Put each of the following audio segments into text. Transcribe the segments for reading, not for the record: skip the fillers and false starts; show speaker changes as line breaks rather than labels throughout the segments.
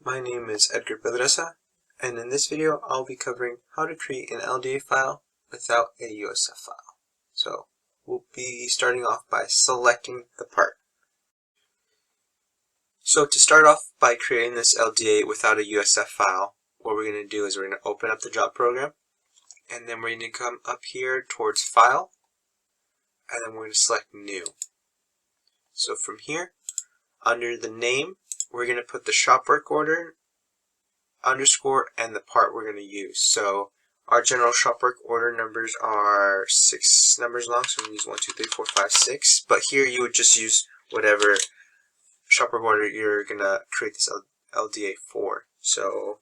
My name is Edgar Pedresa, and in this video I'll be covering how to create an LDA file without a USF file. So we'll be starting off by selecting the part. So to start off by creating this LDA without a USF file, what we're going to do is we're going to open up the job program, and then we're going to come up here towards File, and then we're going to select New. So from here, under the name, we're going to put the shop work order underscore and the part we're going to use. So our general shop work order numbers are 6 numbers long, so we use 1, 2, 3, 4, 5, 6. But here you would just use whatever shop work order you're going to create this LDA for. So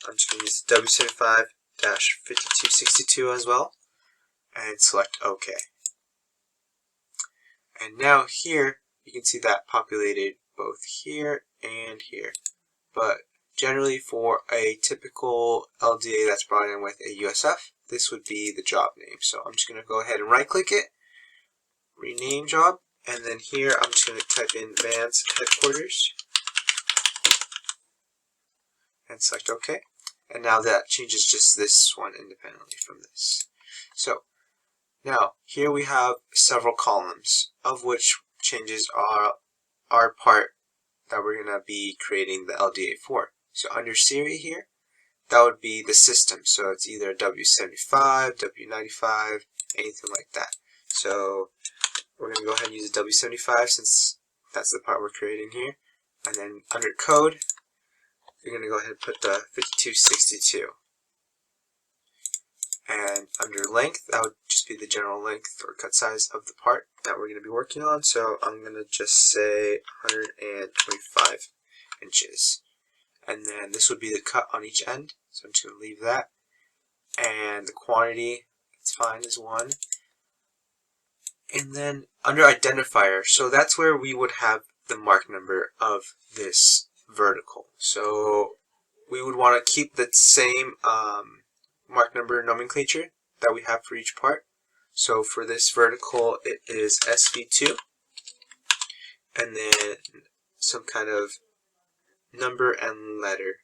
I'm just going to use W75-5262 as well, and select OK. And now here you can see that populated both here and here. But generally for a typical LDA that's brought in with a USF, this would be the job name. So I'm just going to go ahead and right click it, rename job, and then here I'm just going to type in Van's headquarters and select OK. And now that changes just this one independently from this. So now here we have several columns, of which changes are our part that we're going to be creating the LDA for. So under Siri here, that would be the system. So it's either W75, W95, anything like that. So we're going to go ahead and use the W75 since that's the part we're creating here. And then under code, you're going to go ahead and put the 5262. And under length, that would just be the general length or cut size of the part that we're going to be working on. So I'm going to just say 125 inches. And then this would be the cut on each end. So I'm just going to leave that. And the quantity, it's fine, is 1. And then under identifier, so that's where we would have the mark number of this vertical. So we would want to keep the same mark number nomenclature that we have for each part. So for this vertical, it is SV2, and then some kind of number and letter,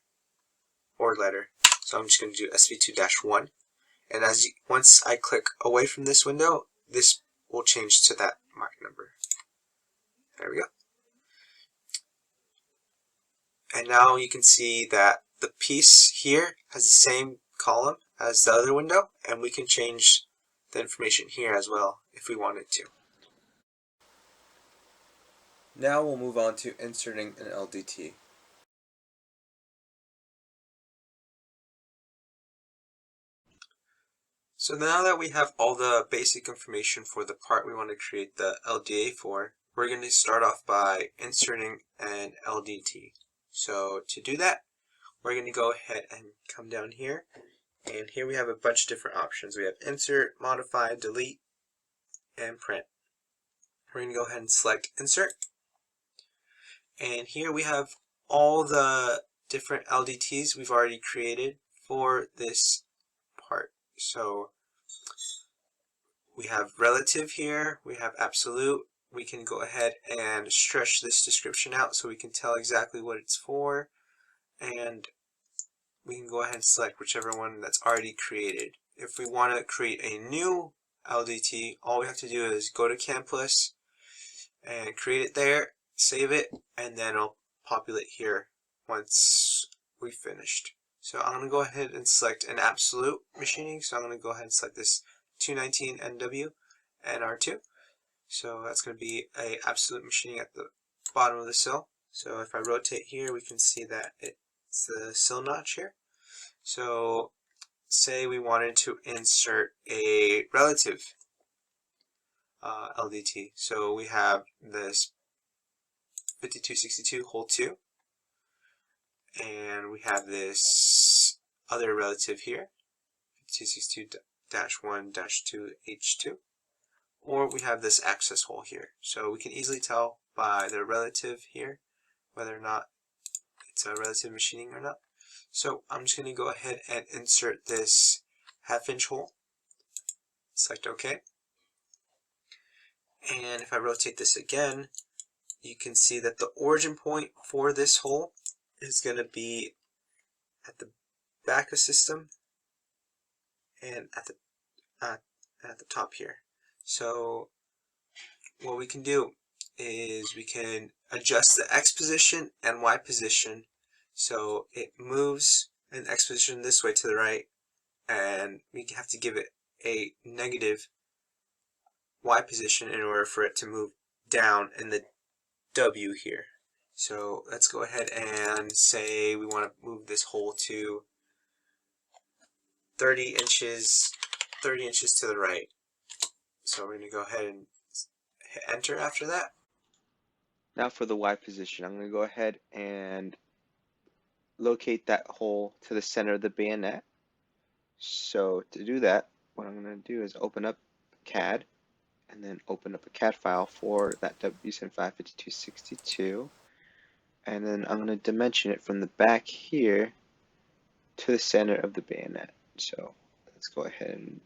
or letter. So I'm just going to do SV2-1, and once I click away from this window, this will change to that mark number. There we go. And now you can see that the piece here has the same column as the other window, and we can change the information here as well if we wanted to. Now we'll move on to inserting an LDT. So now that we have all the basic information for the part we want to create the LDA for, we're going to start off by inserting an LDT. So to do that, we're going to go ahead and come down here, and here we have a bunch of different options. We have insert, modify, delete, and print. We're going to go ahead and select insert, and here we have all the different LDTs we've already created for this part. So we have relative here, we have absolute. We can go ahead and stretch this description out so we can tell exactly what it's for, and we can go ahead and select whichever one that's already created. If we want to create a new LDT, all we have to do is go to Campus and create it there, save it, and then it'll populate here once we've finished. So I'm going to go ahead and select an absolute machining. So I'm going to go ahead and select this 219 NW and R2. So that's going to be a absolute machining at the bottom of the sill. So if I rotate here, we can see that it's the sill notch here. So say we wanted to insert a relative LDT. So we have this 5262 hole 2, and we have this other relative here, 5262-1-2H2, or we have this access hole here. So we can easily tell by the relative here whether or not it's a relative machining or not. So I'm just going to go ahead and insert this 1/2 inch hole, select OK, and if I rotate this again, you can see that the origin point for this hole is going to be at the back of system and at the top here. So what we can do is we can adjust the X position and Y position so it moves in X position this way to the right, and we have to give it a negative Y position in order for it to move down in the W here. So let's go ahead and say we want to move this hole to 30 inches to the right. So we're going to go ahead and hit enter after that.
Now for the Y position, I'm going to go ahead and locate that hole to the center of the bayonet. So to do that, what I'm going to do is open up CAD and then open up a CAD file for that WSN 55262, and then I'm going to dimension it from the back here to the center of the bayonet. So let's go ahead and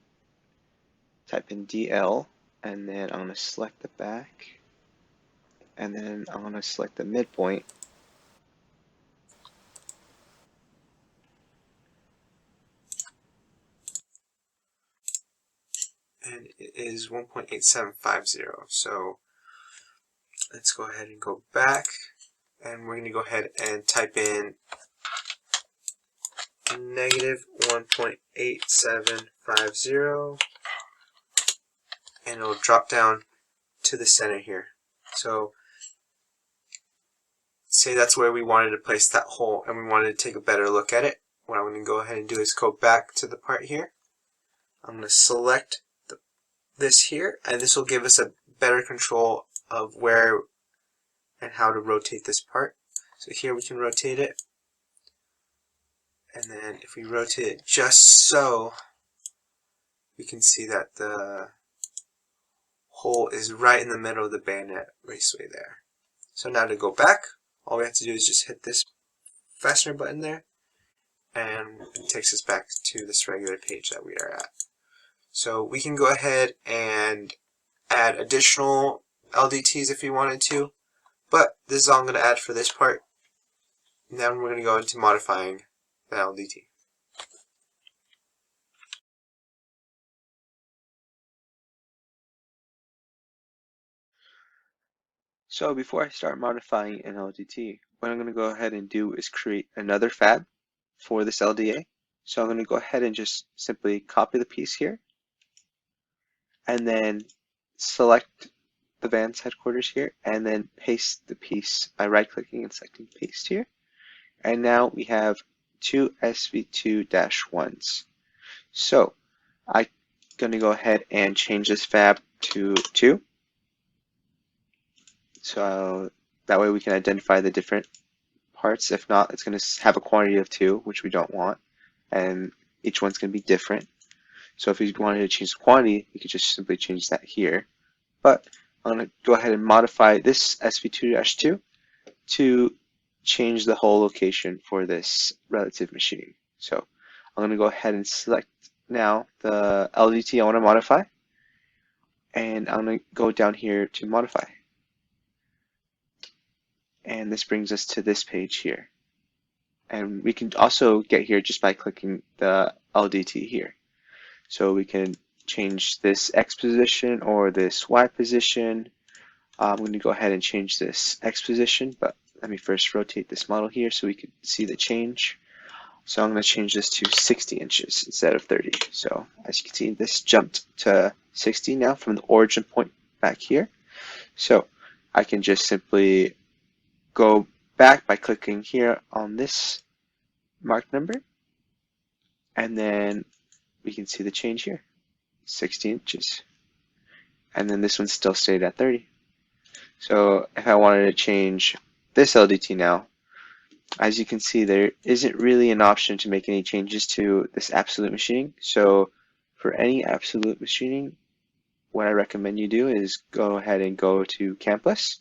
type in DL, and then I'm going to select the back, and then I'm going to select the midpoint,
And it is 1.8750. So let's go ahead and go back, and we're going to go ahead and type in negative 1.8750, and it'll drop down to the center here. So say that's where we wanted to place that hole and we wanted to take a better look at it. What I'm going to go ahead and do is go back to the part here. I'm going to select this here, and this will give us a better control of where and how to rotate this part. So here we can rotate it, and then if we rotate it just so, we can see that the hole is right in the middle of the bayonet raceway there. So now to go back, all we have to do is just hit this fastener button there, and it takes us back to this regular page that we are at. So we can go ahead and add additional LDTs if you wanted to, but this is all I'm going to add for this part. Now we're going to go into modifying the LDT.
So before I start modifying an LDT, what I'm going to go ahead and do is create another fab for this LDA. So I'm going to go ahead and just simply copy the piece here, and then select the Vans headquarters here, and then paste the piece by right-clicking and selecting paste here. And now we have two SV2-1s. So I'm going to go ahead and change this fab to 2. So that way we can identify the different parts. If not, it's going to have a quantity of 2, which we don't want, and each one's going to be different. So if you wanted to change the quantity, you could just simply change that here. But I'm going to go ahead and modify this SV2-2 to change the whole location for this relative machining. So I'm going to go ahead and select now the LDT I want to modify, and I'm going to go down here to modify. And this brings us to this page here. And we can also get here just by clicking the LDT here. So we can change this X position or this Y position. I'm going to go ahead and change this X position, but let me first rotate this model here so we can see the change. So I'm going to change this to 60 inches instead of 30. So as you can see, this jumped to 60 now from the origin point back here. So I can just simply go back by clicking here on this mark number, and then we can see the change here, 60 inches. And then this one still stayed at 30. So if I wanted to change this LDT now, as you can see, there isn't really an option to make any changes to this absolute machining. So for any absolute machining, what I recommend you do is go ahead and go to Campus,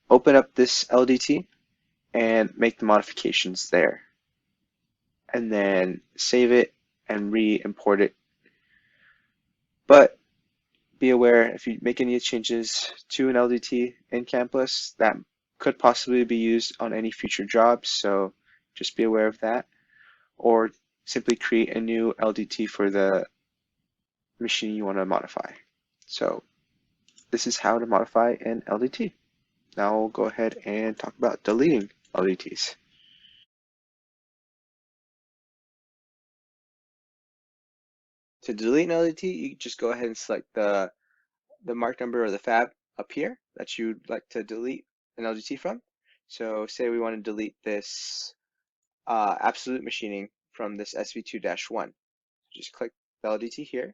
open up this LDT, and make the modifications there. And then save it and re-import it. But be aware, if you make any changes to an LDT in Campus, that could possibly be used on any future jobs. So just be aware of that. Or simply create a new LDT for the machine you want to modify. So this is how to modify an LDT. Now we'll go ahead and talk about deleting LDTs. To delete an LDT, you just go ahead and select the mark number or the fab up here that you'd like to delete an LDT from. So say we want to delete this absolute machining from this SV2-1. Just click the LDT here,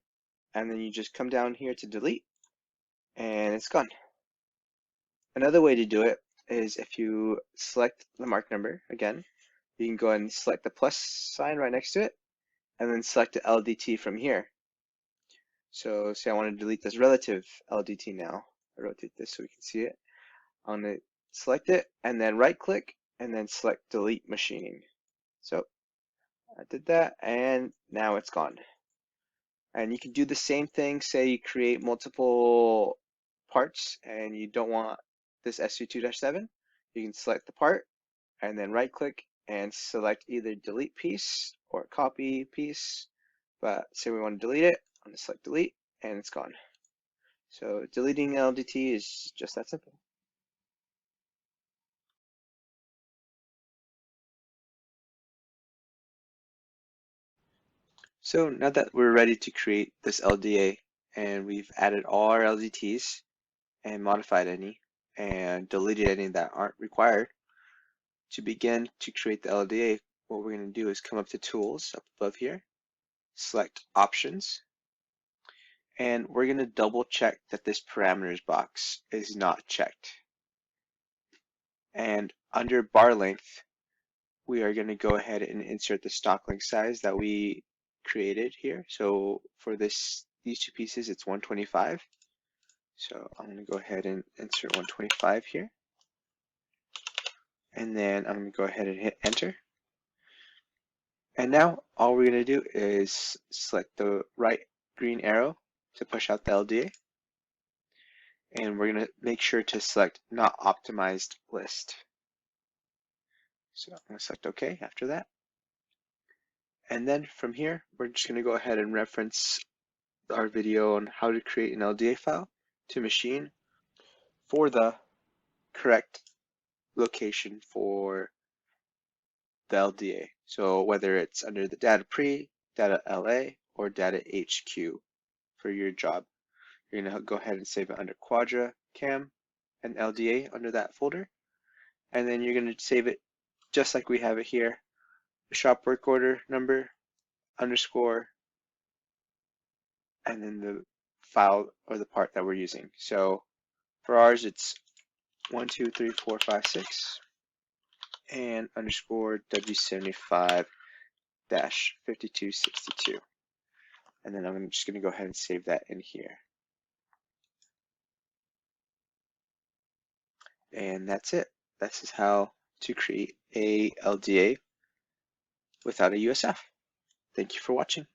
and then you just come down here to delete, and it's gone. Another way to do it is if you select the mark number again, you can go ahead and select the plus sign right next to it, and then select the LDT from here. So say I want to delete this relative LDT now. I rotate this so we can see it. I'm going to select it and then right click and then select delete machining. So I did that and now it's gone. And you can do the same thing, say you create multiple parts and you don't want this SV2-7, you can select the part and then right click and select either delete piece or copy piece. But say we want to delete it, I'm going to select delete and it's gone. So deleting LDT is just that simple. So now that we're ready to create this LDA and we've added all our LDTs and modified any and deleted any that aren't required, to begin to create the LDA, what we're going to do is come up to Tools up above here, select Options, and we're going to double check that this parameters box is not checked. And under bar length, we are going to go ahead and insert the stock link size that we created here. So for these two pieces, it's 125. So I'm going to go ahead and insert 125 here. And then I'm going to go ahead and hit enter. And now all we're going to do is select the right green arrow to push out the LDA. And we're going to make sure to select not optimized list. So I'm going to select OK after that. And then from here, we're just going to go ahead and reference our video on how to create an LDA file to machine for the correct location for the LDA. So whether it's under the data pre, data LA, or data HQ for your job, you're going to go ahead and save it under Quadra Cam and LDA under that folder. And then you're going to save it just like we have it here, the shop work order number, underscore, and then the file or the part that we're using. So for ours, it's 1, 2, 3, 4, 5, 6, and underscore W75-5262. And then I'm just going to go ahead and save that in here. And that's it. This is how to create a LDA without a USF. Thank you for watching.